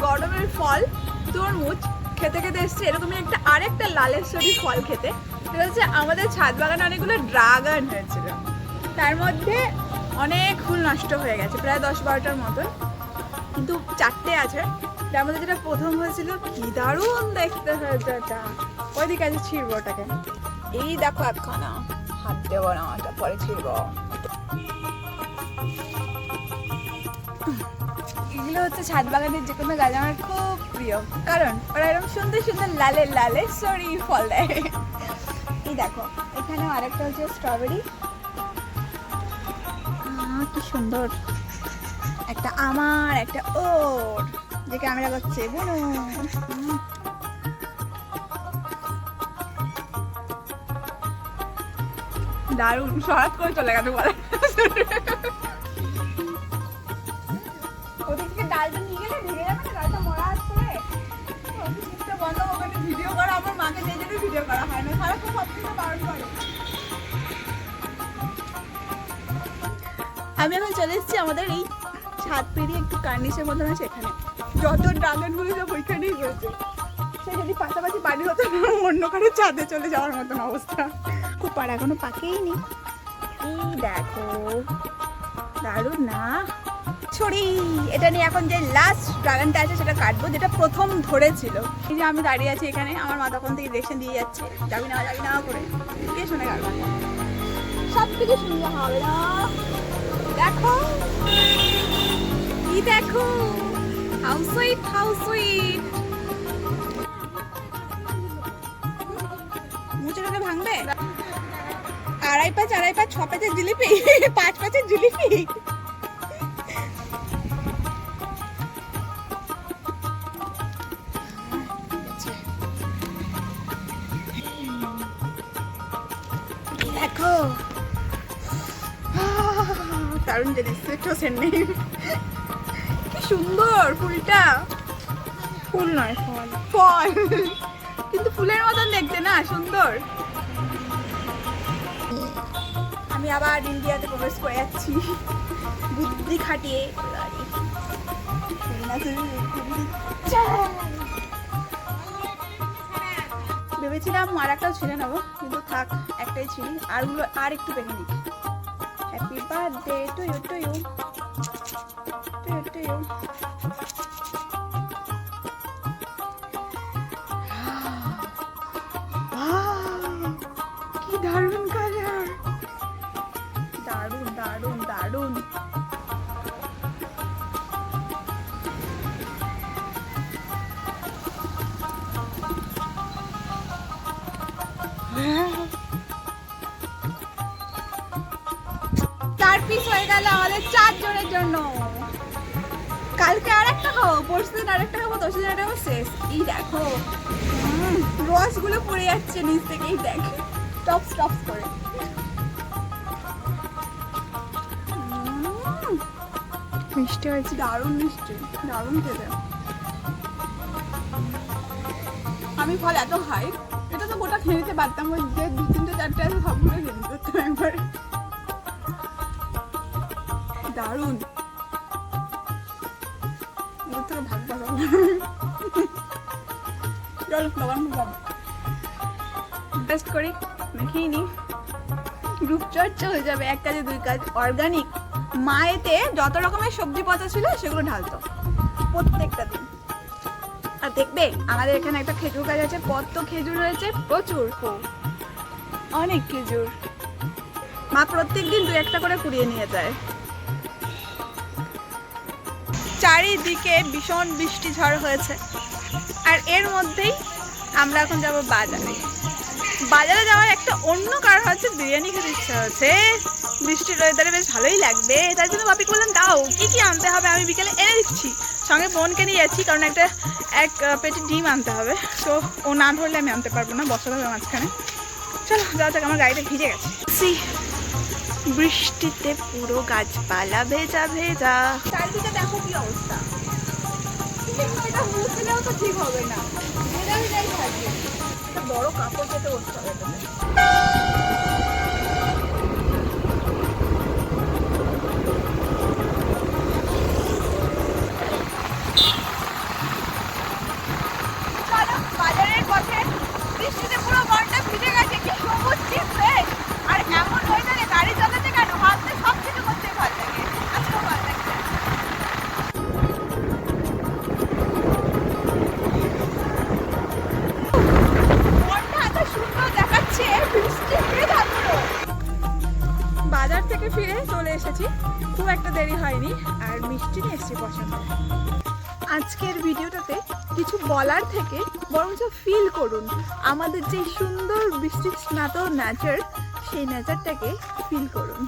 গরমের ফল তরমুজ খেতে খেতে এসছে এরকমই একটা আরেকটা লালেশ্বরী ফল খেতে। সেটা হচ্ছে আমাদের ছাদ বাগানে অনেকগুলো ড্রাগন হয়েছিল, তার মধ্যে অনেক ফুল নষ্ট হয়ে গেছে, প্রায় 10-12টার মতন, কিন্তু 4টে আছে। তার মধ্যে যেটা প্রথম হয়েছিল কি দারুণ দেখতে হয়েছে, এটা ওইদিকে আছে, ছিড়বো ওটাকে। এই দেখো একখানা, হাত দেবো না, ওটা পরে ছিড়বো। এগুলো হচ্ছে ছাদ বাগানের যে কোনো গাছ আমার খুব প্রিয়, কারণ ওরা এরকম সুন্দর সুন্দর লালে লালে সরি ফল দেয়। এই দেখো এখানেও আরেকটা হচ্ছে স্ট্রবেরি, কি সুন্দর, একটা আমার একটা ওর, যে ক্যামেরা করছে বুনু। দারুণ, সরাত করে চলে গেল বলে। ওদিক থেকে ডালটা নিয়ে গেলে ভেঙে যাবে না, ডালটা মরা আসবে। বন্ধ ওখানে ভিডিও করা, আমার মাকে যে জন্য ভিডিও করা হয় না, সারাক্ষণ সব কিছু বারণ করে। আমি এখন চলে এসেছি আমাদের এই ছাদ পেরিয়ে একটু কার্নিশের মতন আছে, এখানে যত ড্রাগনগুলো সব ওইখানেই রয়েছে। সে যদি পাশাপাশি বাড়ি হতো না, অন্য কারো ছাদে চলে যাওয়ার মতন অবস্থা। খুব পাড়া এখনো পাকেই নি। এই দেখো দারুণ না ছড়ি। এটা নিয়ে এখন যে লাস্ট ড্রাগনটা আছে সেটা কাটবো, যেটা প্রথম ধরেছিল। এই যে আমি দাঁড়িয়ে আছি এখানে, আমার মা তখন থেকে ইলেকশন দিয়ে যাচ্ছে, যাবি না করে, কে শুনে গেল, সব কিছু শুনতে হবে না। দেখো কি দেখো, হাউ সুইট হাউ সুইট। মুচড়াটা ভাঙবে। 2.5 পাঁচ 6 পাঁচের জিলিপি, 5 পাঁচের জিলিপি। দেখো দারুণ জিনিস, একটু সেন্ট নেই। কি সুন্দর ফুলটা, ফুল নয় ফল, ফল কিন্তু ফুলের মতন দেখতে না, সুন্দর। আমি আবার ইন্ডিয়াতে প্রবেশ করে যাচ্ছি বুদ্ধি খাটিয়ে। ভেবেছিলাম আর একটাও ছিঁড়ে নেবো, কিন্তু থাক, একটাই ছিঁড়ি, আরগুলো আর একটু পেকে নিই। Happy birthday to you, to you, to you, to you. কি দারুণ কালার, দারুণ দারুণ দারুণ। চার পিস হয়ে গেল আমাদের 4 জনের জন্য। কালকে আর একটা খাবো, পরশুদিন আর একটা খাবো, দশদিন আর একটা শেষ। এই দেখো রসগুলো পড়ে যাচ্ছে নিচ থেকে, এই দেখ টপস টপস করে। মিষ্টি হয়েছে, দারুণ মিষ্টি, দারুণ খেতে। আমি ফল এত খাই, এটা তো গোটা খেয়ে নিতে পারতাম, ওই যে 2-3-4টে আছে সবগুলো খেয়ে নিতে পারতাম একবার। দারুণ, ওর থেকে ভাগ পাবো। চল দোকান যাবো, বেস্ট করি, মেখেই নি, রূপচর্চা হয়ে যাবে। 1 কাজে 2 কাজ। অর্গানিক মায়েতে যত রকমের সবজি পচা ছিল সেগুলো ঢালতো প্রত্যেকটা দিন। আর দেখবে আমাদের এখানে একটা খেজুর গাছ আছে, কত খেজুর হয়েছে, প্রচুর, অনেক খেজুর। মা প্রত্যেক দিন 2-1টা করে কুড়িয়ে নিয়ে যায়। চারিদিকে ভীষণ বৃষ্টি ঝড় হয়েছে, আর এর মধ্যেই আমরা এখন যাব বাজারে। বাজারে যাওয়ার একটা অন্য কারণ হচ্ছে বিরিয়ানি খেতে ইচ্ছা হচ্ছে, বৃষ্টির ওয়েদারে বেশ ভালোই লাগবে। তার জন্য বাপিকে বললাম দাও কি কি আনতে হবে আমি বিকেলে এনে দিচ্ছি, সঙ্গে বোনকে নিয়ে যাচ্ছি, কারণ এক পেটে ডিম আনতে হবে। তো ও না ধরলে আমি আনতে পারবো না, বসাতে হবে মাঝখানে। চলো যাওয়া যাক, আমার গাড়িটা ভিজে গেছে। বৃষ্টিতে পুরো গাছপালা ভেজা ভেজা, চারদিকে দেখো কি অবস্থা। তো ঠিক হবে না, ভেজা ভেজাই থাকবে। একটা বড় কাপড় পেতে বসতে হবে। এসেছি, খুব একটা দেরি হয়নি, আর মিষ্টি নিয়ে এসেছি পছন্দ। আজকের ভিডিওটাতে কিছু বলার থেকে বরঞ্চ ফিল করুন আমাদের যে সুন্দর বৃষ্টি স্নাত নেচার, সেই নেচারটাকে ফিল করুন।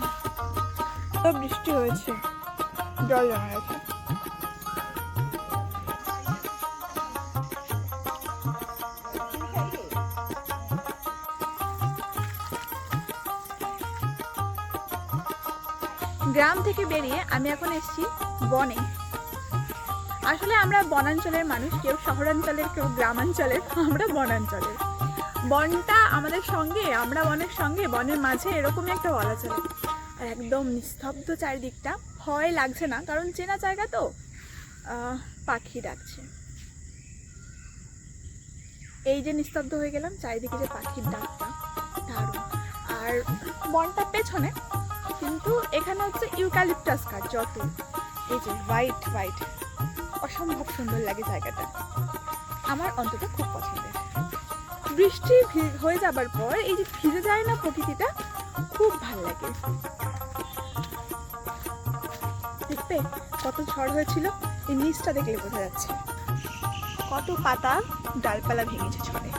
বৃষ্টি হয়েছে, জল জমা গেছে। গ্রাম থেকে বেরিয়ে আমি এখন এসেছি বনে। আসলে আমরা বনাঞ্চলের মানুষ, কেউ শহরাঞ্চলের, কেউ গ্রামাঞ্চলের, আমরা বনাঞ্চলের। বনটা আমাদের সঙ্গে, আমরা বনের সঙ্গে, বনের মাঝে, এরকমই একটা বলা চলে। আর একদম নিস্তব্ধ চারিদিকটা, ভয় লাগছে না, কারণ চেনা জায়গা তো। পাখি ডাকছে, এই যে নিস্তব্ধ হয়ে গেলাম, চারিদিকে যে পাখির ডাকটা দারুণ। আর বনটা পেছনে, কিন্তু এখানে হচ্ছে ইউক্যালিপটাস গাছ যত, এই যে হোয়াইট হোয়াইট, অসম্ভব সুন্দর লাগে জায়গাটা, আমার অন্তত খুব পছন্দের। বৃষ্টি হয়ে যাবার পর এই যে ভিজে যায় না প্রকৃতিটা, খুব ভালো লাগে। দেখবে কত ঝড় হয়েছিল, এই নিচটা দেখলে বোঝা যাচ্ছে কত পাতা ডালপালা ভেঙেছে ঝড়ে।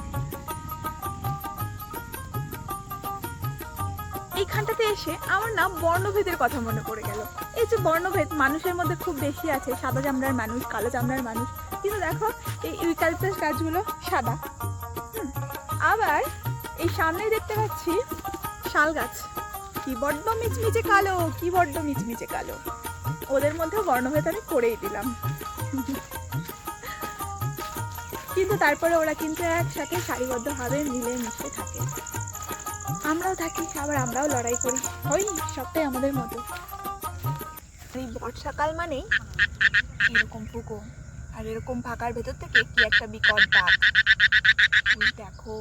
এইখানটাতে এসে আমার না বর্ণভেদের কথা মনে পড়ে গেল। এই যে বর্ণভেদ মানুষের মধ্যে খুব বেশি আছে, সাদা চামড়ার মানুষ, কালো চামড়ার মানুষ, কিন্তু দেখো এই ইউক্যালিপটাস গাছগুলো সাদা। আবার এই সামনেই দেখতে পাচ্ছি শাল গাছ, কি বড্ড মিচমিচে কালো, কি বড্ড মিচমিচে কালো। ওদের মধ্যেও বর্ণভেদ আমি করেই দিলাম, কিন্তু তারপরে ওরা কিন্তু একসাথে সারিবদ্ধভাবে মিলে মিশে থাকে। আমরাও থাকি, আবার আমরাও লড়াই করি, হয়নি সবটাই আমাদের মতো। এই বর্ষাকাল মানেই এরকম পুকুর, আর এরকম ফাঁকার ভেতর থেকে কি একটা বিকট ডাক। দেখো,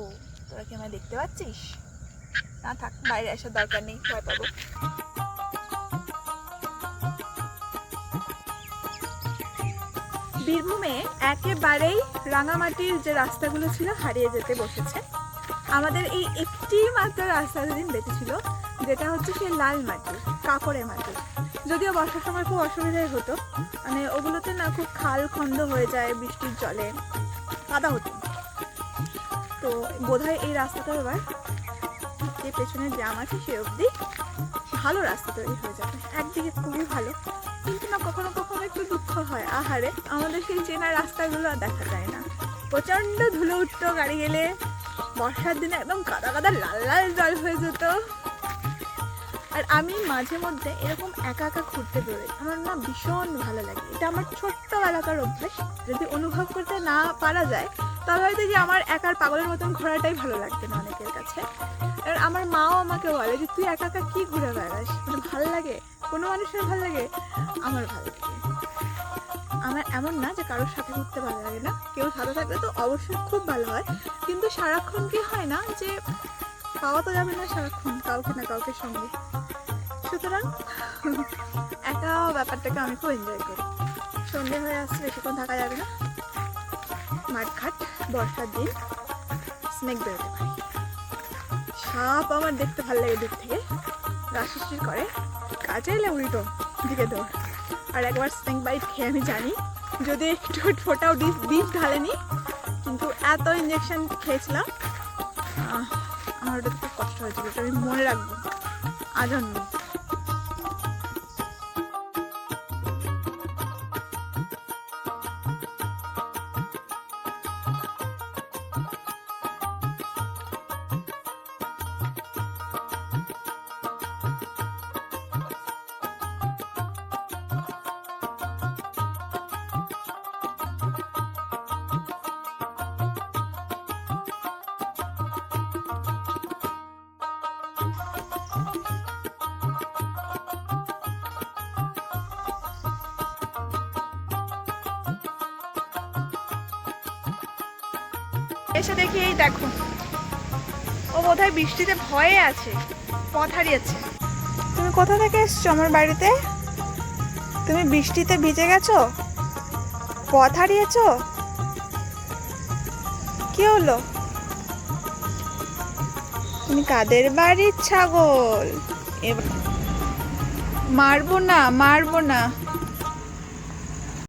তোরা কি আমায় দেখতে পাচ্ছিস? না থাক, বাইরে আসার দরকার নেই, ভয় পাবো। বীরভূমে একেবারেই রাঙামাটির যে রাস্তাগুলো ছিল হারিয়ে যেতে বসেছে। আমাদের এই একটি মাত্র রাস্তা যেদিন বেঁচেছিল, যেটা হচ্ছে সেই লাল মাটি, কাঁকড়ে মাটি। যদিও বর্ষার সময় খুব অসুবিধাই হতো, মানে ওগুলোতে না খুব খাল খন্দ হয়ে যায় বৃষ্টির জলে, কাদা হতো। তো বোধহয় এই রাস্তাটা এবার যে পেছনে গ্রাম আছে সে অবধি ভালো রাস্তা তৈরি হয়ে যাবে। একদিকে খুবই ভালো, কিন্তু না কখনো কখনো একটু দুঃখ হয়, আহারে আমাদের সেই চেনা রাস্তাগুলো আর দেখা যায় না। প্রচণ্ড ধুলো উঠতো গাড়ি গেলে, বর্ষার দিনে একদম কাদা কাদা লাল লাল জল হয়ে যেত। আর আমি মাঝে মধ্যে এরকম একা একা ঘুরতে বেরোই, আমার না ভীষণ ভালো লাগে। এটা আমার ছোট্টবেলাকার অভ্যেস, যদি অনুভব করতে না পারা যায় তাহলে হয়তো যে আমার একার পাগলের মতন ঘোরাটাই ভালো লাগবে না অনেকের কাছে। আর আমার মাও আমাকে বলে যে তুই একা একা কি ঘুরে বেড়াস, মানে ভালো লাগে, কোনো মানুষের ভালো লাগে, আমার ভালো লাগে। আমার এমন না যে কারোর সাথে ঘুরতে ভালো লাগে না, কেউ সাথে থাকলে তো অবশ্যই খুব ভালো হয়, কিন্তু সারাক্ষণ কি হয় না যে পাওয়া তো যাবে না সারাক্ষণ কাউকে না কাউকে সঙ্গে। সুতরাং একা ব্যাপারটাকে আমি খুব এনজয় করি। সন্ধে হয়ে আসছে, বেশিক্ষণ থাকা যাবে না, মাঠঘাট, বর্ষার দিন, স্নেক বেরোতে পারি। সাপ আমার দেখতে ভালো লাগে দূর থেকে, গা শিরশির করে, কাজে এলে উল্টো দিকে দৌড়। আর একবার স্নেক বাইট খেয়ে আমি জানি, যদি একটু ফোটাও বিষ ঢালেনি, কিন্তু এত ইঞ্জেকশন খেয়েছিলাম, আমার ওটা খুব কষ্ট হয়েছিল, ওটা আমি মনে রাখবো আজন্ম। এসে দেখি এই দেখো, ও বোধহয় বৃষ্টিতে ভয়ে আছে, পথ হারিয়েছে। তুমি কোথা থেকে এসছো আমার বাড়িতে? তুমি বৃষ্টিতে ভিজে গেছো, পথ হারিয়েছো, কি হলো? তুমি কাদের বাড়ির ছাগল? এবার মারবো না, মারবো না।